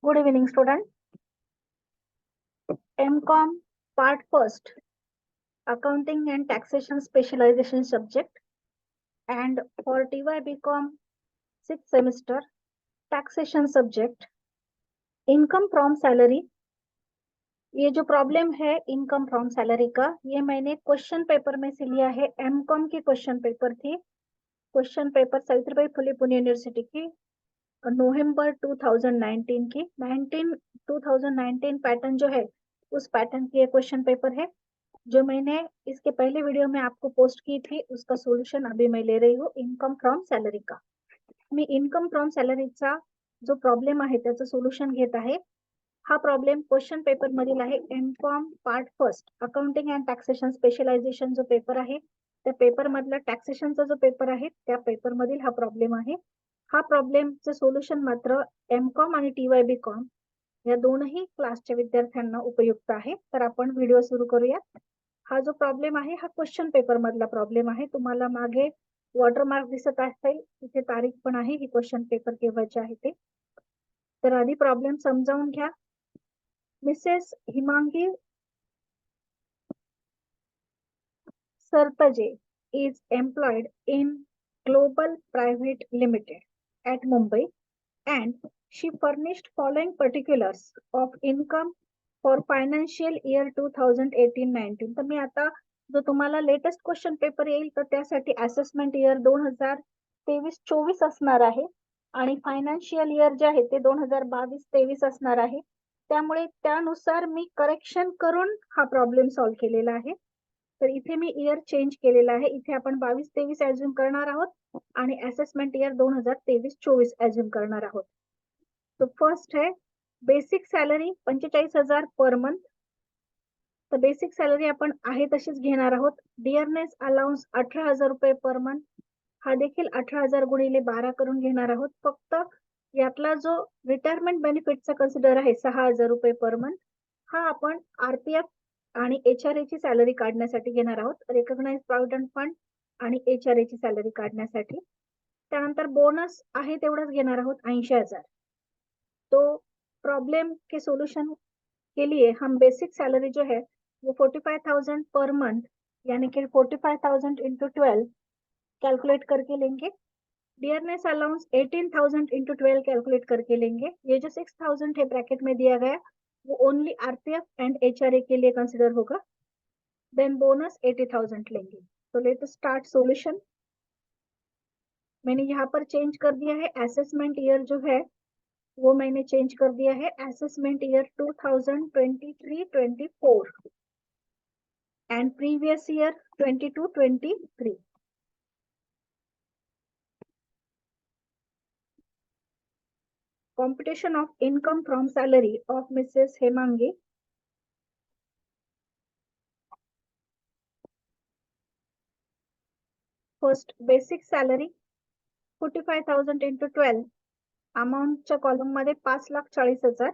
Good evening, student. MCOM Part First, Accounting and Taxation Specialization subject, and for TY BCom 6th semester, Taxation subject, Income from Salary. ये जो problem है income from salary का, ये मैंने question paper में से लिया है। MCOM की क्वेश्चन पेपर थी, question paper Savitribai Phule Pune university की नवंबर 2019 की 2019 पैटर्न जो है उस पैटर्न की क्वेश्चन पेपर है जो मैंने इसके पहले वीडियो में आपको पोस्ट की थी। उसका सोल्यूशन अभी मैं ले रही हूँ इनकम फ्रॉम सॅलरी का। मी इनकम फ्रॉम सॅलरीचा जो प्रॉब्लेम आहे त्याचं सोल्युशन घेत आहे। हा प्रॉब्लेम क्वेश्चन पेपर मधील आहे MCOM part first accounting and taxation specialisation जो पेपर आहे त्या पेपर मधला टॅक्सेशनचा जो पेपर आहे त्या पेपर मधील हा प्रॉब्लेम आहे। हा प्रॉब्लेमचे सोल्युशन मात्र MCOM आणि TY BCom या दोनही क्लासच्या विद्यार्थ्यांना उपयुक्त आहे। तर आपण व्हिडिओ सुरू करूया। हा जो प्रॉब्लेम आहे हा क्वेश्चन पेपर मधला प्रॉब्लेम आहे। तुम्हाला मागे वॉटरमार्क दिसत असेल, तिथे तारीख पण आहे, ही क्वेश्चन पेपर केव्हाचे आहे ते। तर आधी प्रॉब्लेम समजावून घ्या। Mrs Himangi Sartaje is employed in Global Private Limited at Mumbai and she furnished following particulars of income for financial year 2018-19। तर मी आता जो तुम्हाला लेटेस्ट क्वेश्चन पेपर येईल तर त्यासाठी असेसमेंट इयर 2023-24 असणार आहे आणि फायनान्शियल इयर जे आहे ते 2022-23 असणार आहे। त्यामुळे त्यानुसार मी करेक्शन करून हा प्रॉब्लेम सॉल्व केलेला आहे। तर इथे मी इयर चेंज केलेला आहे। इथे आपण 22-23 अज्युम करणार आहोत आणि असेसमेंट इयर 2023-24 अज्युम करणार आहोत। तो फर्स्ट है बेसिक सॅलरी 45,000 पर मंथ। तर बेसिक सॅलरी आपण आहे तशीच घेणार आहोत। डिअरनेस अलाउन्स 18,000 रुपये पर मंथ, हा देखील 18,000 गुणिले 12 करून घेणार आहोत। फक्त यातला जो रिटायरमेंट बेनिफिटचा कन्सिडर आहे 6,000 रुपये पर मंथ, हा आपण RPF आणि HRA ची सॅलरी काढण्यासाठी घेणार आहोत, रिकॉग्नाइज्ड प्रॉव्हिडंट फंड आणि HRA ची सॅलरी काढण्यासाठी। त्यानंतर बोनस आहे तेवढाच घेणार आहोत 80,000। तो प्रॉब्लम के सॉल्यूशन के लिए हम बेसिक सैलरी जो है वो 45,000 पर मंथ यानी कि 45,000 इंटू 12 कैलकुलेट करके लेंगे। डियरनेस अलाउंस 18,000 इंटू 12 कैलकुलेट करके लेंगे। ये जो 6,000 है ब्रैकेट में दिया गया वो ओनली RPF एंड HRA के लिए कंसिडर होगा। देन बोनस 80,000 लेंगे। तो लेट स्टार्ट सॉल्यूशन। मैंने यहाँ पर चेंज कर दिया है असेसमेंट ईयर जो है वो मैंने चेंज कर दिया है assessment year 2023-24 and previous year 22-23। Computation of income from salary of Mrs. Hemangi। First basic salary 45,000 into 12 अमाउंटच्या column मध्ये 5,40,000।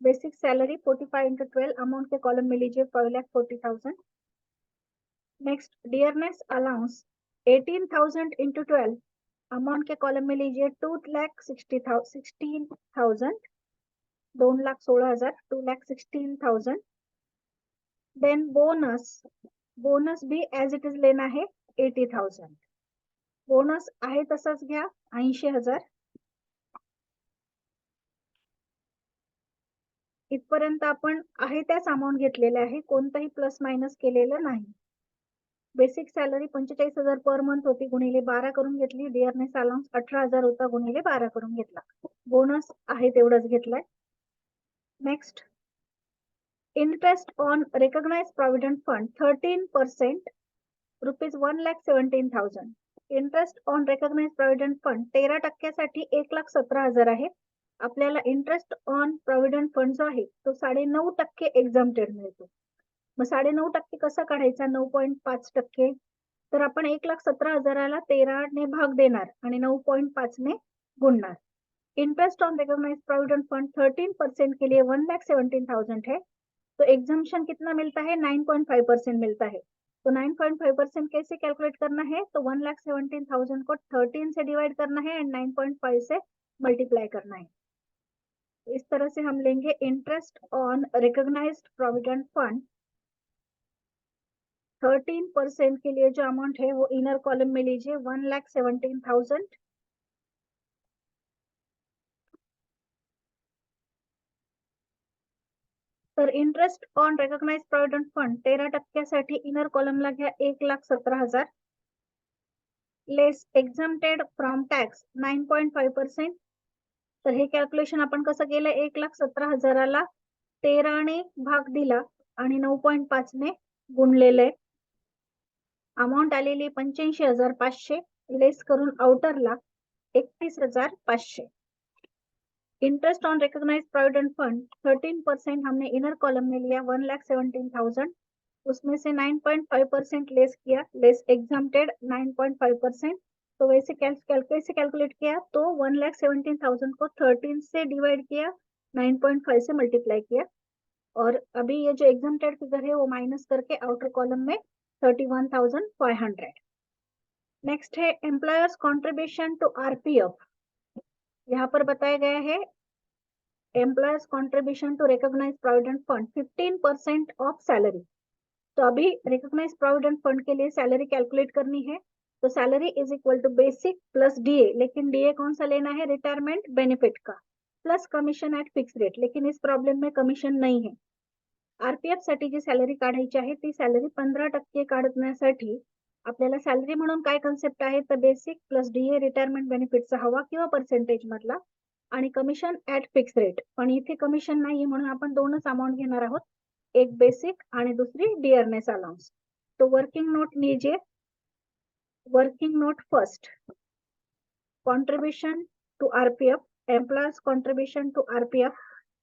बेसिक सैलरी 45 इंटू 12 अमाउंट के कॉलम में लीजिए 5,40,000। Next dearness allowance 18,000 into 12 amount के कॉलम में लीजिए 2,16,000, 2,16,000, 2,16,000। देन बोनस, बोनस भी as it is लेना है 80,000। बोनस आहे तसाच घ्या 80,000। इथपर्यंत आपण आहे त्याच अमाउंट घेतलेले आहे, कोणताही प्लस मायनस केलेलं नाही। बेसिक सॅलरी 45,000 पर मंथ होती, गुणिले 12 करून घेतली। डियरनेस अलाउन्स 18,000 होता, गुणिले 12 करून घेतला। बोनस आहे तेवढाच घेतलाय। Next interest on recognised provident fund 13% rupees 1,17,000। Interest on recognised provident fund 13% 1,17,000 आहे। आपल्याला इंटरेस्ट ऑन प्रॉव्हिडंट फंड जो आहे तो 9.5% एक्झम्प्टेड मिळतो। मग 9.5% कसा काढायचा? 9.5%। तर आपण 1,17,000ला 13 ने भाग देणार आणि 9.5 ने गुणणार। Interest on recognised provident fund 13% के लिए 1,17,000 है, तो एग्जम्पशन कितना मिलता है? 9.5% मिलता है। तो 9.5% कैसे कैलकुलेट करना है? तो 1,17,000 को 13 से डिवाइड करना है एंड 9.5 से मल्टीप्लाई करना है। इस तरह से हम लेंगे interest on recognised provident fund 13% के लिए जो अमाउंट है वो इनर कॉलम में लीजिए 1,17,000। तर interest on recognised provident fund 13% inner कॉलमला घ्या 1,17,000 लेस एक्झम्प्टेड फ्रॉम टॅक्स 9.5%। तर हे कॅल्क्युलेशन आपण कसं केलं 1,17,000ला 13ने भाग दिला आणि 9.5 ने गुणलेले अमाऊंट आलेली 85,500 लेस करून आउटरला 31,500। Interest on recognised provident fund 13% हमने इनर कॉलम में लिया 1,17,000, उसमें से 9.5% लेस किया, लेस एग्जाम्प्टेड 9.5%। तो वैसे कैसे कैलकुलेट किया तो 1,17,000 को 13 से डिवाइड किया, 9.5 से मल्टीप्लाई किया और अभी ये जो एग्जाम्प्टेड फिगर है वो माइनस करके आउटर कॉलम में 31,500। नेक्स्ट है एम्प्लॉयर्स कॉन्ट्रीब्यूशन टू आरपीएफ। यहाँ पर बताया गया है employer's contribution to recognised provident fund 15% of salary. तो अभी रिकॉग्नाइज प्रोविडेंट फंड के लिए सैलरी कैलकुलेट करनी है, तो salary is equal to basic plus DA, लेकिन डीए कौन सा लेना है रिटायरमेंट बेनिफिट का, plus commission at fix rate, लेकिन इस प्रॉब्लेम में कमिशन नाही है। आरपीएफ साठी जी सॅलरी काढायची आहे ती सॅलरी 15% काढण्यासाठी आपल्याला सॅलरी म्हणून काय कन्सेप्ट आहे तर बेसिक प्लस डीए रिटायरमेंट बेनिफिटचा हवा किंवा पर्सेंटेज मधला आणि कमिशन ऍट फिक्स रेट, पण इथे कमिशन नाही म्हणून आपण दोनच अमाउंट घेणार आहोत, एक बेसिक आणि दुसरी डियरनेस अलाउंस। तो वर्किंग नोट लीजिए, working node first contribution to RPF, employers contribution to RPF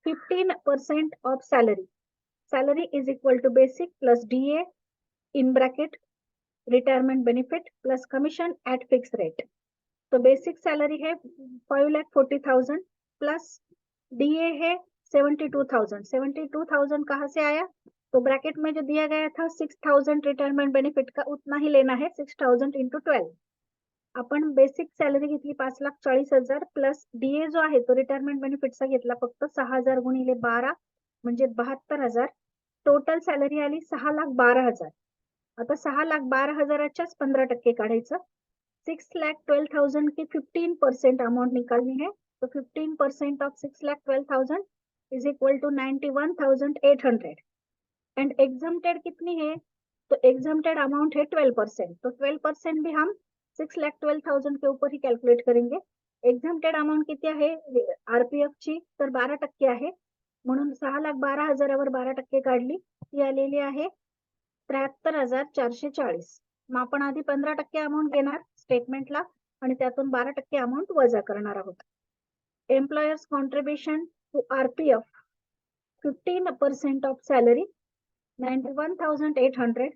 15% of salary, salary is equal to basic plus DA in bracket retirement benefit plus commission at fixed rate। तो basic salary है 5,40,000 plus DA है 72,000। 72,000 कहाँ से आया तो bracket में जो दिया गया था 6,000 रिटायरमेंट बेनिफिट का उतना ही लेना है 6,000 इंटू 12। आपण बेसिक सॅलरी घेतली 5,40,000 प्लस डीए जो आहे तो रिटायरमेंट बेनिफिटचा घेतला फक्त 6,000 गुणिले 12 म्हणजे 72,000। टोटल सॅलरी आली 6,12,000। आता 6,12,000च्याच 15% काढायचं, 6,12,000 की 15% अमाउंट निकालनी है, तो 15% of 6,12,000 is equal to 91,800 and exempted कितनी है तो एग्जाम्प्टेड अमाउंट है 12%, तो 12% भी हम 6,12,000 के ऊपर ही कैलकुलेट करेंगे। एग्जाम्प्टेड अमाउंट किती आहे आरपीएफ ची तर 12% आहे, म्हणून 6,12,000वर 12% काढली ती आलेली आहे 73,440। मग आपण आधी 15% अमाउंट घेणार स्टेटमेंटला आणि त्यातून 12% अमाउंट वजा करणार आहोत। Employer's contribution to RPF 15% of salary 91,800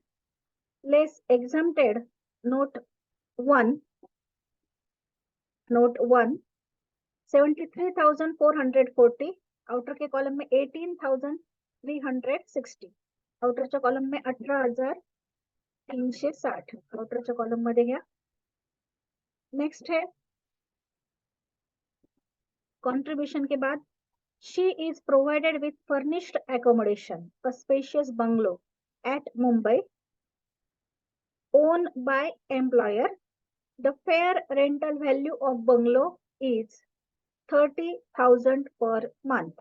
less exempted note 1 73,440, outer के कॉलम में 18,360, आउटरच्या कॉलम में 18,360 आउटरच्या कॉलम मध्ये घ्या। नेक्स्ट है कंट्रीब्यूशन के बाद she is provided with furnished accommodation a spacious bungalow at Mumbai own by employer. The fair rental value of bungalow is 30,000 per month.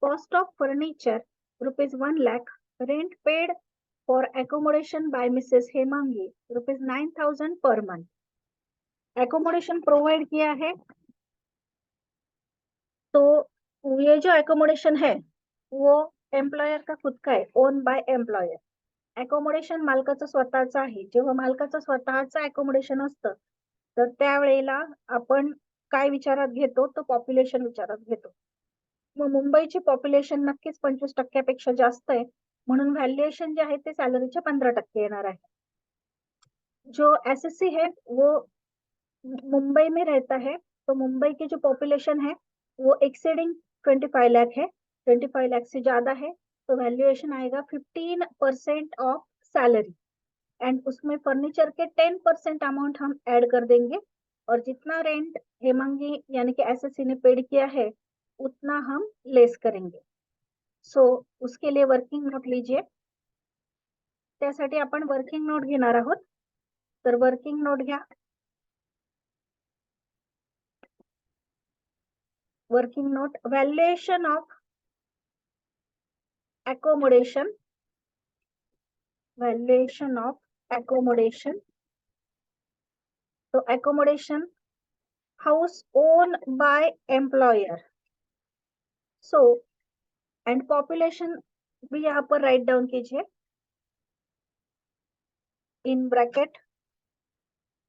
Cost of furniture rupees 1 lakh. Rent paid for accommodation by Mrs. Hemangi rupees 9,000 per month. Accommodation provide किया है, तो ये जो accommodation है वो employer का खुद का है, ओन बाय एम्प्लॉयर। अकोमोडेशन मालकाचं स्वतःचं आहे, जेव्हा मालकाचं स्वतःचं अकोमोडेशन असतं तर त्यावेळेला आपण काय विचारात घेतो तो पॉप्युलेशन विचारात घेतो। मग मुंबईची पॉप्युलेशन नक्कीच 25%पेक्षा जास्त आहे, म्हणून व्हॅल्युएशन जे आहे ते सॅलरीचे 15% येणार आहे। जो एसएससी है वो मुंबई में रहता है, तो मुंबई की जो पॉपुलेशन है वो एक्सीडिंग 25 लाख है, 25 लाख से ज्यादा है, तो वैल्यूएशन आएगा 15% ऑफ सैलरी एंड उसमें फर्नीचर के 10% अमाउंट हम ऐड कर देंगे और जितना रेंट हेमंगी यानी कि एसएससी ने पेड किया है उतना हम लेस करेंगे. सो उसके लिए वर्किंग नोट लीजिए. त्यासाठी आपण वर्किंग नोट घेणार आहोत. तर वर्किंग नोट घ्या. Working note, valuation of accommodation, valuation of accommodation. So accommodation, house owned by employer. So and population भी यहाँ पर राइट डाउन कीजिए. In bracket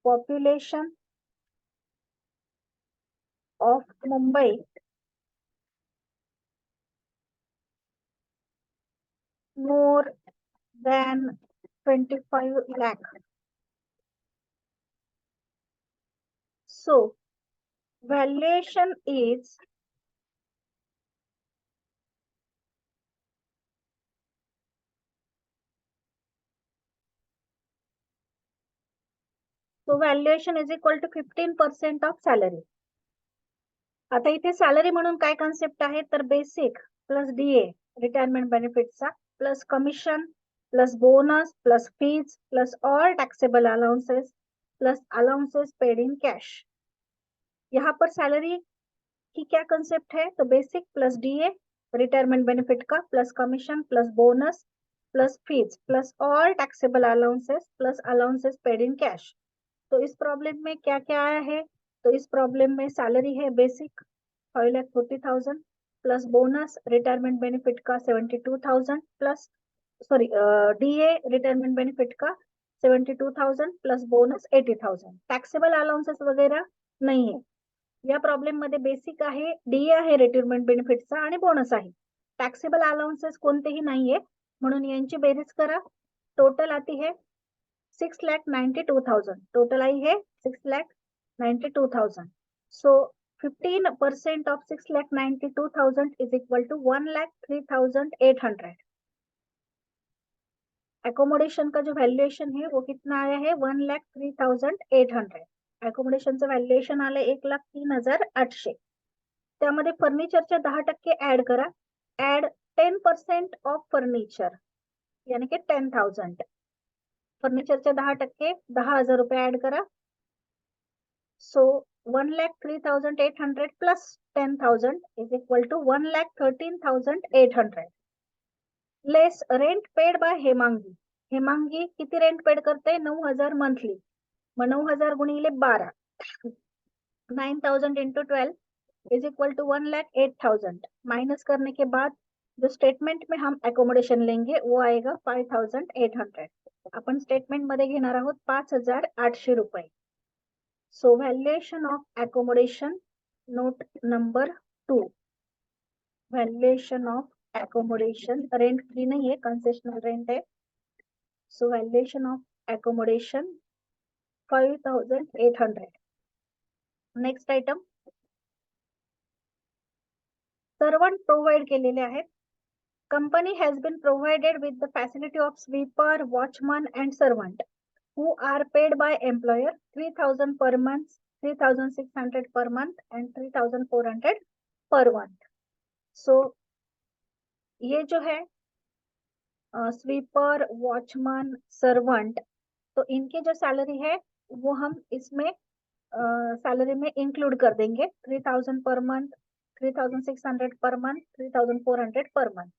population of Mumbai more than 25 lakh. So valuation is is equal to 15% of salary. आता इथे salary म्हणून काय concept आहे तर बेसिक प्लस डीए रिटायरमेंट बेनिफिटचा plus commission plus bonus plus fees plus all taxable allowances plus allowances paid in cash. यहाँ पर salary की क्या कंसेप्ट है तो basic plus DA retirement benefit का plus commission plus bonus plus fees plus all taxable allowances plus allowances paid in cash. तो इस problem में क्या क्या आया है तो इस प्रॉब्लम में सैलरी है basic 5,40,000 plus bonus retirement benefit का 72,000 plus sorry DA retirement benefit का 72,000 प्लस बोनस 80,000. टॅक्सेबल अलाउन्सेस वगैरे नाही आहे. या प्रॉब्लेम मध्ये बेसिक आहे, डीए आहे रिटायरमेंट बेनिफिटचा आणि बोनस आहे. टॅक्सेबल अलाउन्सेस कोणतेही नाहीये म्हणून यांची बेरीज करा. टोटल आती है 6,92,000. टोटल आई है 6,92,000. सो 15% of 6,92,000 is equal to 1,03,800. Accommodation का जो वैल्यूएशन है वो कितना आया है 1,03,800. अकोमोडेशनचं व्हॅल्युएशन आलं 1,03,800. त्यामध्ये फर्निचरच्या 10% ऍड करा. ऍड 10% ऑफ फर्निचर यानी कि 10,000. फर्निचरच्या 10% 10,000 रुपये ऍड करा. So 1,03,800 plus 10,000 is equal to 1,13,800. Less rent paid by Hemangi. Hemangi किती रेंट पेड करते 9,000 मंथली. मग 9,000 गुणिले 12 9,000 into 12 is equal to 1,08,000. Minus करने के बाद जो स्टेटमेंट में हम एकोमोडेशन लेंगे वो आएगा 5,800. अपन स्टेटमेंट मध्ये घेणार आहोत 5,800 रुपये. So valuation of accommodation note number 2. Valuation of accommodation, rent free नहीं है, कंसेशनल रेंट है. So valuation of accommodation 5,800. Next item servant provide केलेले आहेत. Company has been provided with the facility of sweeper, watchman and servant who are paid by employer 3,000 per month, 3,600 per month and 3,400 per month. So ये जो है sweeper, watchman, servant, तो इनके जो salary है वो हम इसमें सैलरी में इंक्लूड कर देंगे. 3,000 per month, 3,600 per month, 3,400 per month.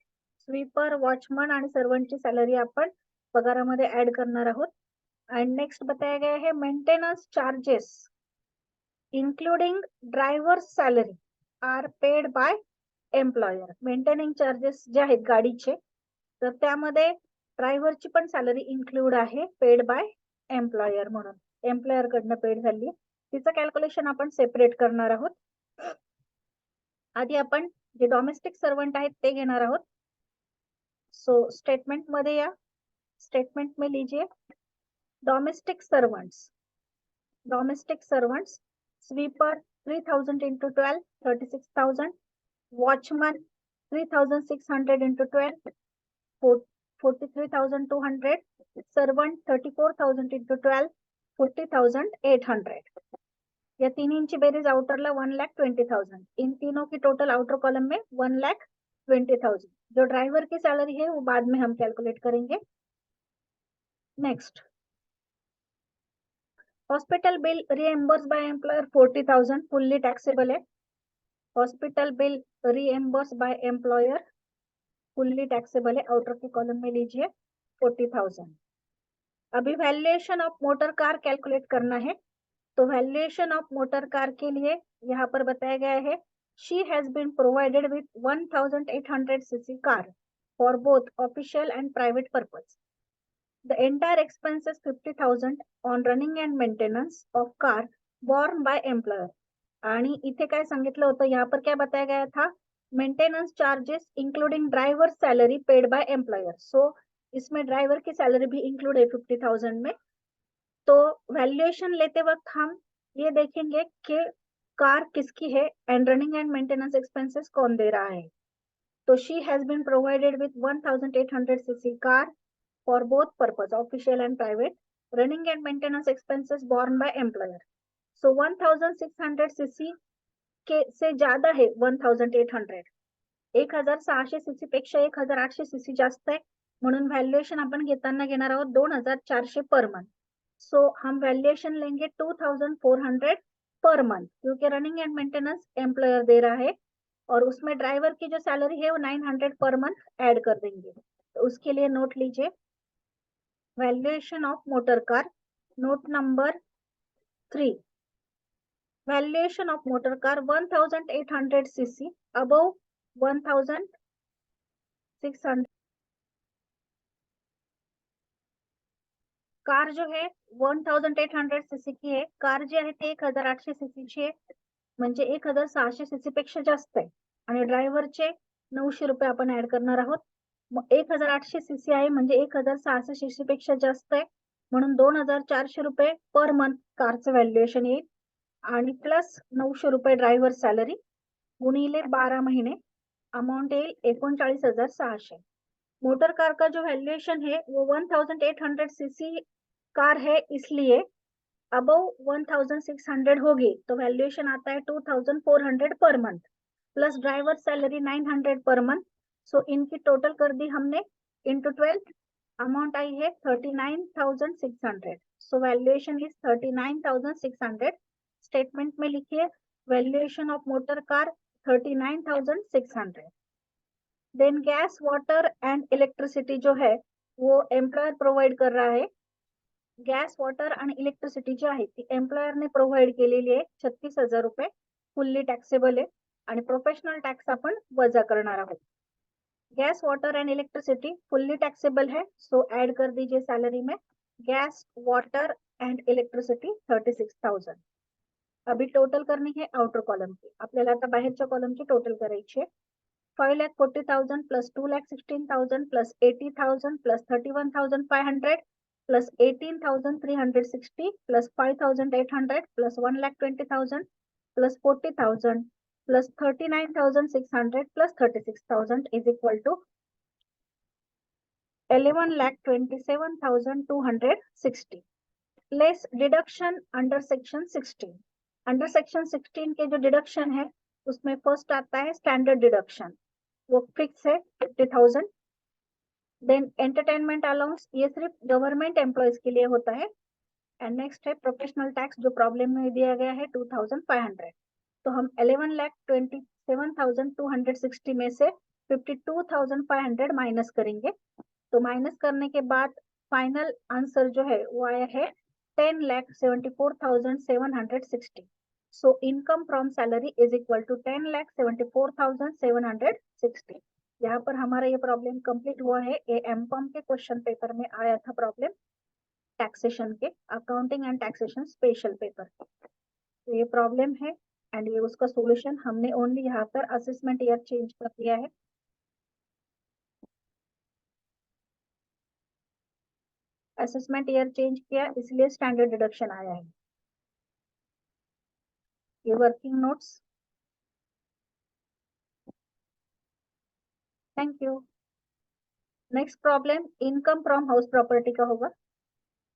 Sweeper, watchman आणि सर्वंटची सॅलरी आपण पगारामध्ये ऍड करणार आहोत. एंड नेक्स्ट बताया गया है maintenance charges including driver salary are paid by employer. Maintaining charges जे आहेत गाडीचे तर त्यामध्ये ड्रायव्हरची पण सॅलरी इन्क्लूड आहे पेड बाय एम्प्लॉयर म्हणून. एम्प्लॉयर कडनं पेड झाली तिचं कॅल्क्युलेशन आपण सेपरेट करणार आहोत. आधी आपण जे डोमेस्टिक सर्वंट आहेत ते घेणार आहोत. सो स्टेटमेंट मध्ये या. स्टेटमेंट में लीजिए domestic servants sweeper 3,000 into 12 36,000. Watchman 3,600 into 12 43,200. Servant 34,000 into 12 40,800. या तीन की बेरीज आउटरला 1,20,000, इन तीनों की टोटल आउटर कॉलम में 1,20,000। जो ड्राइवर की सैलरी है वो बाद में हम कैलकुलेट करेंगे। Next, hospital bill reimburse by employer 40,000 fully taxable है। Hospital bill reimburse by employer fully taxable है, आउटर के कॉलम में लीजिए 40,000। अभी valuation of motor car calculate करना है, तो वैल्यूएशन ऑफ मोटर कार के लिए यहाँ पर बताया गया है, she has been provided with 1,800 cc car for both official and private purpose. The entire expenses 50,000 on running and maintenance of car borne by employer. आणि इथे काय सांगितलं होतं, यहाँ पर क्या बताया गया था, maintenance charges including driver salary paid by employer. So इसमें ड्राइवर की सैलरी भी इंक्लूड है 50,000 में। तो वैल्यूएशन लेते वक्त हम ये देखेंगे कि कार किसकी है and running and maintenance expenses कौन दे रहा है। तो she has been provided with 1,800 cc car for both purpose official and private, running and maintenance expenses borne by employer. So 1,600 cc के से ज्यादा है 1,800, 1,600 cc पेक्षा 1,800 cc जास्त आहे, म्हणून व्हॅल्युएशन आपण घेताना घेणार आहोत 2,400 पर मंथ। सो हम वैल्यूएशन लेंगे 2,400 पर मंथ, क्योंकि running and maintenance employer they रहा है और उसमें ड्राइवर की जो सैलरी है वो 900 पर मंथ ऐड कर देंगे। तो उसके लिए नोट लीजिए, valuation of motor car, note number 3, valuation of motor car 1,800 cc above 1,600। Car जो है 1,800 cc की आहे, कार जी आहे ती 1,800 cc ची आहे, म्हणजे 1,600 cc पेक्षा जास्त आहे आणि ड्रायव्हरचे 900 रुपये आपण ऍड करणार आहोत। मग 1,800 cc आहे म्हणजे 1,600 cc पेक्षा जास्त आहे, म्हणून 2,400 रुपये पर मंथ कारचं व्हॅल्युएशन येईल आणि प्लस 900 रुपये ड्रायव्हर सॅलरी गुणिले 12 महीने अमाउंट येईल 39,600। मोटर कार का जो वैल्यूएशन है वो 1,800 cc कार है, इसलिए अबव 1,600 होगी तो वैल्यूएशन आता है 2,400 per month plus driver salary 900 per month. सो इनकी टोटल कर दी हमने इंटू 12, अमाउंट आई है 39,600। सो वैल्यूएशन इज 39,600। स्टेटमेंट में लिखिए valuation of motor car 39,600। Then gas water and electricity जो है वो एम्प्लॉयर प्रोवाइड कर रहा है। गॅस वॉटर आणि इलेक्ट्रिसिटी जी आहे ती एम्प्लॉयरने प्रोव्हाइड केलेली आहे 36,000 रुपये, फुल्ली टॅक्सेबल आहे आणि प्रोफेशनल टॅक्स आपण वजा करणार आहोत। Gas water and electricity fully taxable है, सो ऐड कर दीजिए सैलरी में गैस वाटर एंड इलेक्ट्रिसिटी 36,000। अभी टोटल करनी है आउटर कॉलम की, आपल्याला आता बाहेरच्या कॉलमची टोटल करायची आहे। 5,40,000 plus 2,16,000 plus 80,000 plus 31,500 plus 18,360 plus 5,800 plus 1,20,000 plus 40,000 plus 39,600 plus 36,000 is equal to 11,27,260 less deduction under section 16। Under section 16 के जो डिडक्शन है उसमें फर्स्ट आता है स्टैंडर्ड डिडक्शन, वो फिक्स है 50,000। देन एंटरटेनमेंट अलाउंस, ये सिर्फ गवर्नमेंट एम्प्लॉयज के लिए होता है। एंड नेक्स्ट है प्रोफेशनल टैक्स, जो प्रॉब्लम में दिया गया है 2,500। तो हम 11,27,260 में से 52,500 माइनस करेंगे। तो माइनस करने के बाद फाइनल आंसर जो है वो आया है 10,74,760। So income from salary is equal to 10,74,760। यहाँ पर हमारा ये प्रॉब्लम कंप्लीट हुआ है। ये एमकॉम के क्वेश्चन पेपर में आया था प्रॉब्लम, टैक्सेशन के, accounting and taxation special paper. तो ये प्रॉब्लम है एंड ये उसका सॉल्यूशन हमने ओनली यहाँ पर असेसमेंट ईयर चेंज कर दिया है। असेसमेंट ईयर चेंज किया इसलिए स्टैंडर्ड डिडक्शन आया है। ये working notes, thank you. Next problem income from house property का होगा।